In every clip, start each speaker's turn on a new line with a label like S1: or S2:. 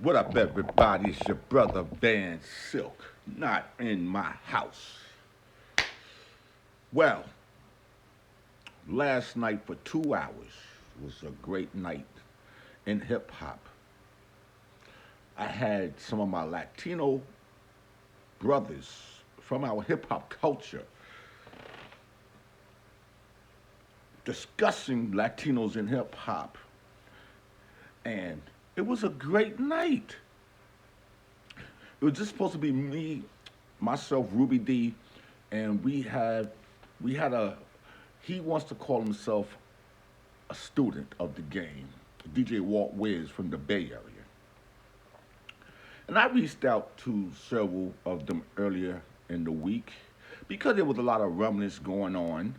S1: What up, everybody? It's your brother Van Silk, not in my house. Well, last night for 2 hours was a great night in hip hop. I had some of my Latino brothers from our hip hop culture discussing Latinos in hip hop, and it was a great night. It was just supposed to be me, myself, Rubie Dee, and we had a he wants to call himself a student of the game, DJ Walt Digz from the Bay Area. And I reached out to several of them earlier in the week because there was a lot of rumblings going on,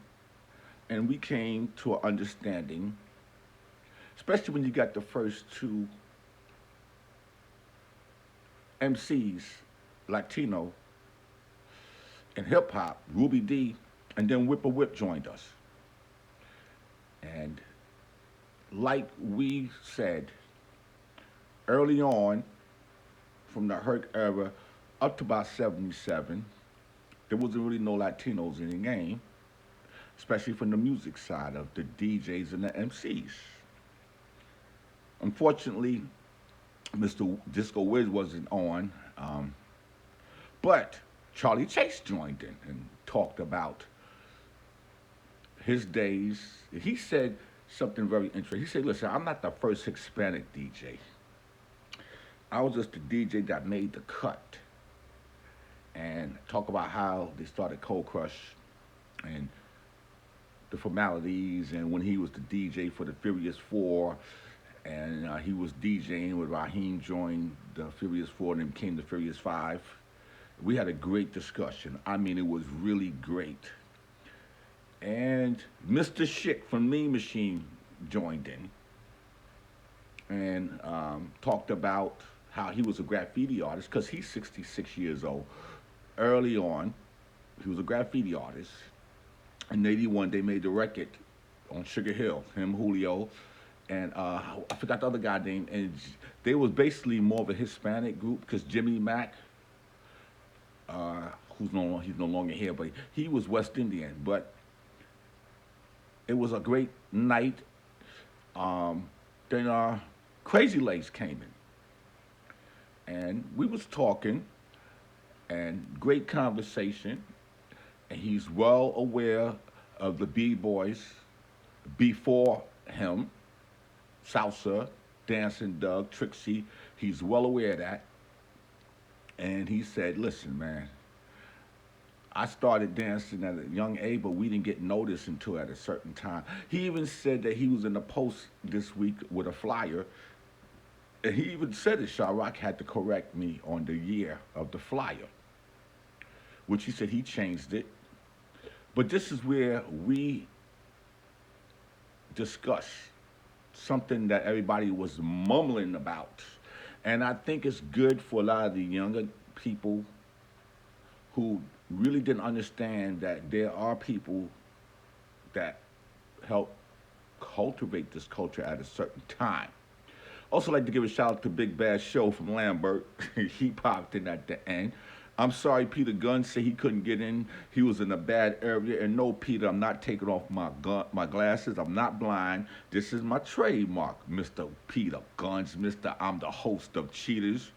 S1: and we came to an understanding, especially when you got the first two MCs, Latino, in hip hop, Rubie Dee, and then Whip joined us. And like we said early on, from the Herc era up to about 77, there wasn't really no Latinos in the game, especially from the music side of the DJs and the MCs. Unfortunately, Mr. Disco Wiz wasn't on, but Charlie Chase joined in and talked about his days. He said something very interesting. He said, "Listen, I'm not the first Hispanic DJ. I was just the DJ that made the cut." And talk about how they started Cold Crush and the formalities, and when he was the DJ for the Furious Four, and he was DJing with Raheem, joined the Furious Four, and then became the Furious Five. We had a great discussion. I mean, it was really great. And Mr.Schick from Mean Machine joined in and talked about how he was a graffiti artist because he's 66 years old. Early on, he was a graffiti artist. In '81, they made the record on Sugar Hill, him, Julio, and I forgot the other guy name. And they was basically more of a Hispanic group because Jimmy Mack, he's no longer here, but he was West Indian. But it was a great night. Then Crazylegs came in, and we was talking, and great conversation. And he's well aware of the B-boys before him, Salsa, Dancing Doug, Trixie. He's well aware of that. And he said, "Listen, man, I started dancing at a young age, but we didn't get noticed until at a certain time." He even said that he was in the post this week with a flyer. And he even said that Rock had to correct me on the year of the flyer, which he said he changed it. But this is where we discuss something that everybody was mumbling about. And I think it's good for a lot of the younger people who really didn't understand that there are people that help cultivate this culture at a certain time. Also, like to give a shout out to Big Bad Show from Lambert. He popped in at the end. I'm sorry, Peter Gunn said he couldn't get in. He was in a bad area. And no, Peter, I'm not taking off my glasses. I'm not blind. This is my trademark, Mr. Peter Guns. Mr. I'm the host of Cheaters.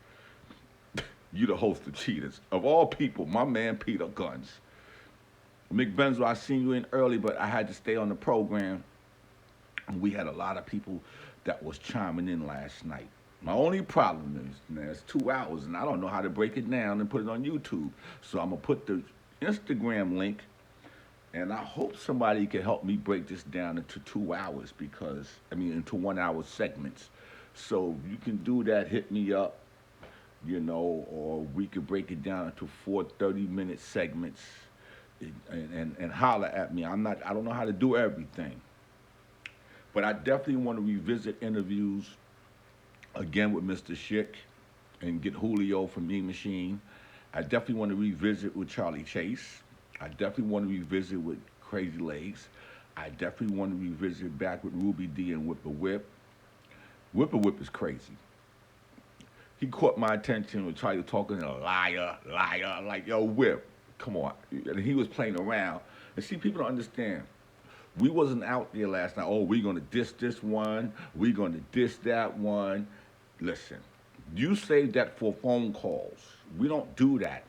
S1: You the host of Cheaters. Of all people, my man Peter Guns. Mick Benzo, I seen you in early, but I had to stay on the program. And we had a lot of people that was chiming in last night. My only problem is, man, it's 2 hours, and I don't know how to break it down and put it on YouTube. So I'm going to put the Instagram link, and I hope somebody can help me break this down into 2 hours into 1 hour segments. So you can do that, hit me up, or we could break it down into 4 30-minute segments and holler at me. I don't know how to do everything. But I definitely want to revisit interviews again with Mr.Schick and get Julio from Mean Machine. I definitely want to revisit with Charlie Chase. I definitely want to revisit with Crazylegs. I definitely want to revisit back with Rubie Dee and Whip. Whip is crazy. he caught my attention and tried to talk in a liar, liar, like, yo, Whip, come on. And he was playing around. And see, people don't understand. We wasn't out there last night, oh, we're going to diss this one, we're going to diss that one. Listen, you save that for phone calls. We don't do that.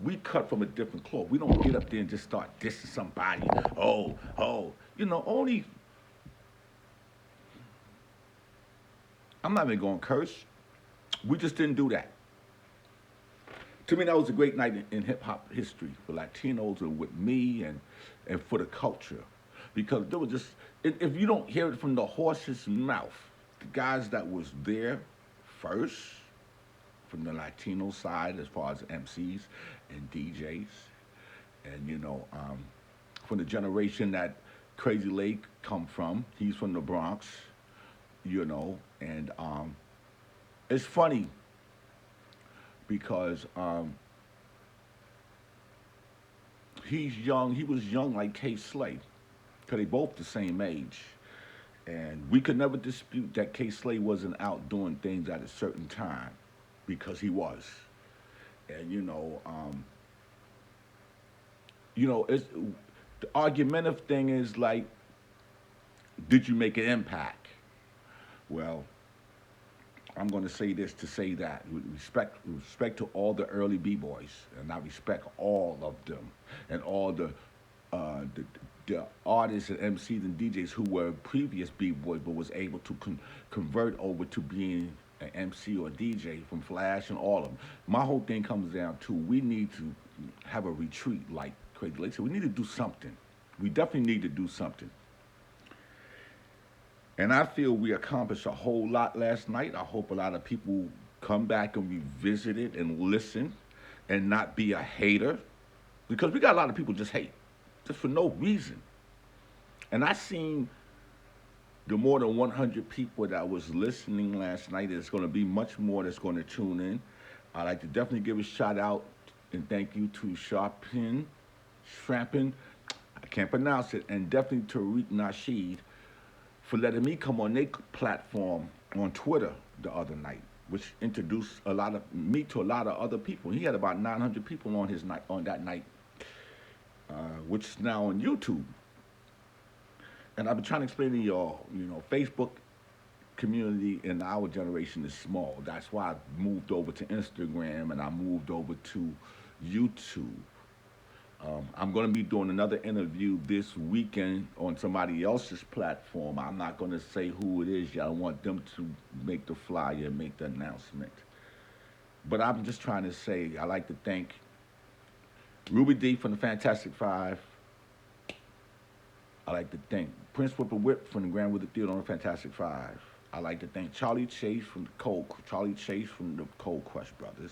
S1: We cut from a different cloth. We don't get up there and just start dissing somebody. Oh, oh. Only, I'm not even going to curse. We just didn't do that. To me, that was a great night in hip hop history for Latinos and with me and for the culture. Because there was just, if you don't hear it from the horse's mouth, the guys that was there first, from the Latino side as far as MCs and DJs, and from the generation that Crazylegs come from, he's from the Bronx, and it's funny because he's young. He was young like K. Slay, because they both the same age. And we could never dispute that K. Slay wasn't out doing things at a certain time, because he was. And it's the argumentative thing is like, did you make an impact? Well, I'm going to say this to say that. With respect to all the early b-boys, and I respect all of them, and all the artists and MCs and DJs who were previous b-boys but was able to convert over to being an MC or DJ from Flash and all of them. My whole thing comes down to, we need to have a retreat like Crazylegs said. We need to do something. We definitely need to do something. And I feel we accomplished a whole lot last night. I hope a lot of people come back and revisit it and listen and not be a hater. Because we got a lot of people just hate, just for no reason. And I seen the more than 100 people that was listening last night. There's going to be much more that's going to tune in. I'd like to definitely give a shout out and thank you to Shrampin, I can't pronounce it, and definitely Tariq Nasheed for letting me come on their platform on Twitter the other night, which introduced me to a lot of other people. He had about 900 people on that night, which is now on YouTube. And I've been trying to explain to y'all, Facebook community in our generation is small. That's why I moved over to Instagram and I moved over to YouTube. I'm going to be doing another interview this weekend on somebody else's platform. I'm not going to say who it is yet. I want them to make the flyer, make the announcement. But I'm just trying to say, I like to thank Rubie Dee from the Fantastic Five. I like to thank Prince Whip from the Grandwizzard Theodore the Fantastic Five. I like to thank Charlie Chase from the Cold Crush Brothers.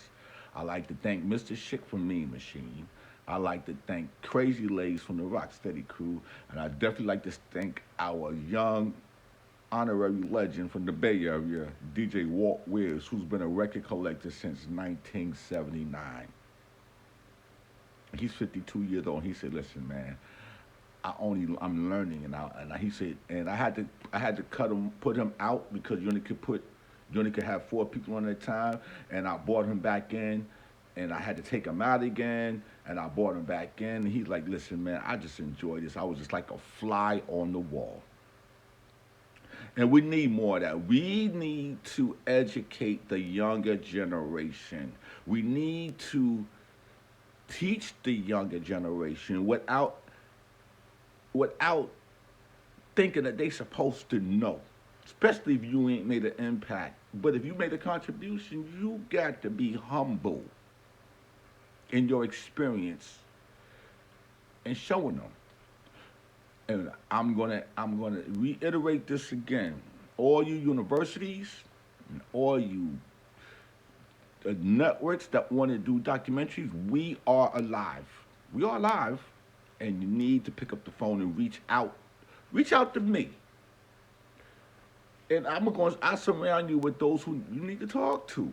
S1: I like to thank Mr.Schick from Mean Machine. I like to thank Crazylegs from the Rocksteady crew. And I definitely like to thank our young honorary legend from the Bay Area, DJ Walt Digz, who's been a record collector since 1979. He's 52 years old. He said, "Listen, man, I'm learning," and he said, and I had to put him out because you only could have 4 people on at a time, and I brought him back in, and I had to take him out again, and I brought him back in, and he's like, "Listen, man, I just enjoy this. I was just like a fly on the wall." And we need more of that. We need to educate the younger generation. We need to teach the younger generation without thinking that they supposed to know, especially if you ain't made an impact. But if you made a contribution, you got to be humble in your experience and showing them. And I'm gonna reiterate this again. All you universities and all you networks that want to do documentaries, we are alive. We are alive, and you need to pick up the phone and reach out. Reach out to me. And I surround you with those who you need to talk to.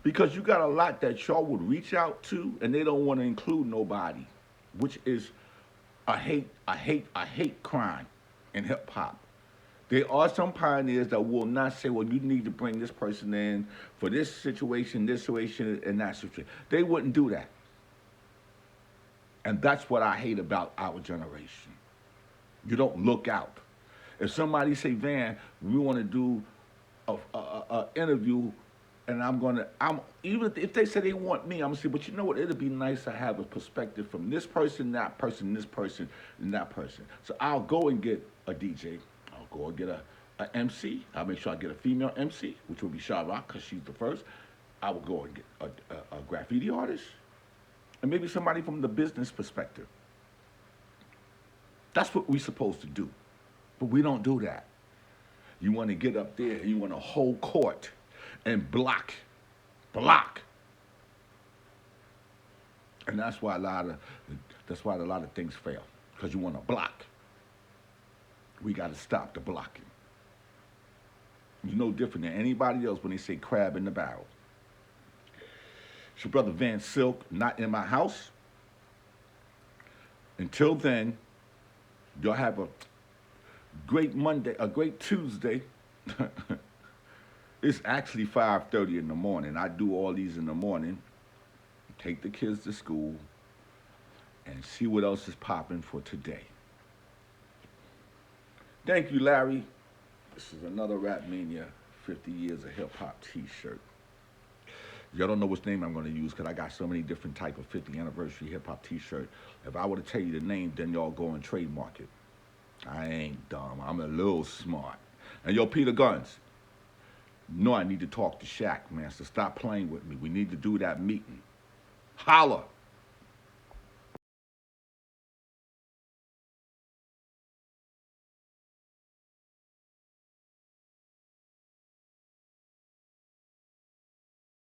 S1: Because you got a lot that y'all would reach out to, and they don't want to include nobody, which is a hate crime in hip hop. There are some pioneers that will not say, well, you need to bring this person in for this situation, and that situation. They wouldn't do that. And that's what I hate about our generation. You don't look out. If somebody say, Van, we want to do a interview, and I'm even if they say they want me, I'm gonna say, but you know what? It'd be nice to have a perspective from this person, that person, this person, and that person. So I'll go and get a DJ. I'll go and get a MC. I'll make sure I get a female MC, which will be Sharrock, because she's the first. I will go and get a graffiti artist, and maybe somebody from the business perspective. That's what we're supposed to do. But we don't do that. You want to get up there, and you want to hold court and block. And that's why a lot of things fail, because you want to block. We got to stop the blocking. You're no different than anybody else when they say crab in the barrel. It's your brother Van Silk, not in my house. Until then, y'all have a great Monday, a great Tuesday. It's actually 5:30 in the morning. I do all these in the morning. Take the kids to school and see what else is popping for today. Thank you, Larry. This is another Rap Mania 50 Years of Hip Hop t-shirt. Y'all don't know which name I'm going to use because I got so many different type of 50th anniversary hip hop t-shirt. If I were to tell you the name, then y'all go and trademark it. I ain't dumb. I'm a little smart. And yo, Peter Guns, no, I need to talk to Shaq, man, so stop playing with me. We need to do that meeting. Holla.